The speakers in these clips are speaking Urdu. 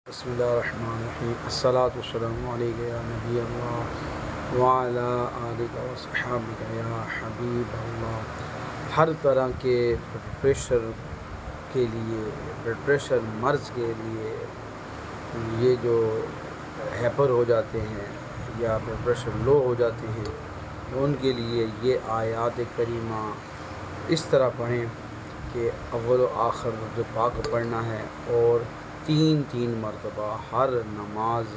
بسم اللہ الرحمن الرحیم الصلاۃ والسلام علیک یا نبی اللہ وعلی آلک و صحابک یا حبیب اللہ۔ ہر طرح کے بلڈ پریشر کے لیے، بلڈ پریشر مرض کے لیے، یہ جو ہیپر ہو جاتے ہیں یا بلڈ پریشر لو ہو جاتے ہیں، ان کے لیے یہ آیات کریمہ اس طرح پڑھیں کہ اول و آخر جو پاک پڑھنا ہے، اور تین مرتبہ ہر نماز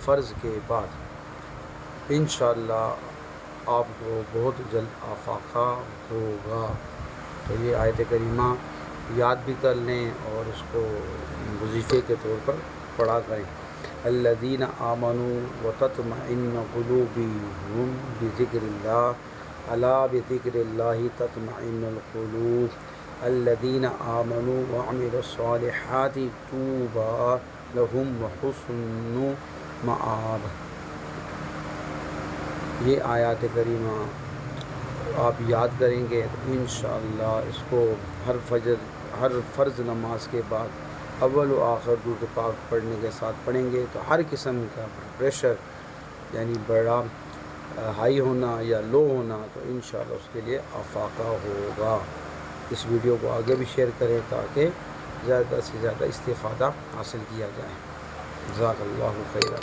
فرض کے بعد انشاءاللہ آپ کو بہت جلد افاقہ ہوگا۔ تو یہ آیت کریمہ یاد بھی کر لیں اور اس کو وظیفے کے طور پر پڑھا کریں۔ الذین آمنوا وتطمئن قلوبهم بذکر اللہ الا بذکر اللہ تطمئن القلوب الذین آمنوا وعملوا الصالحات طوبی لہم وحسن مآب۔ یہ آیات کریمہ آپ یاد کریں گے تو انشاءاللہ اس کو ہر فرض نماز کے بعد اول و آخر درود پاک پڑھنے کے ساتھ پڑھیں گے تو ہر قسم کا پریشر یعنی بڑا ہائی ہونا یا لو ہونا تو انشاءاللہ اس کے لیے افاقہ ہوگا۔ اس ویڈیو کو آگے بھی شیئر کریں تاکہ زیادہ سے زیادہ استفادہ حاصل کیا جائے۔ جزاک اللہ خیرا۔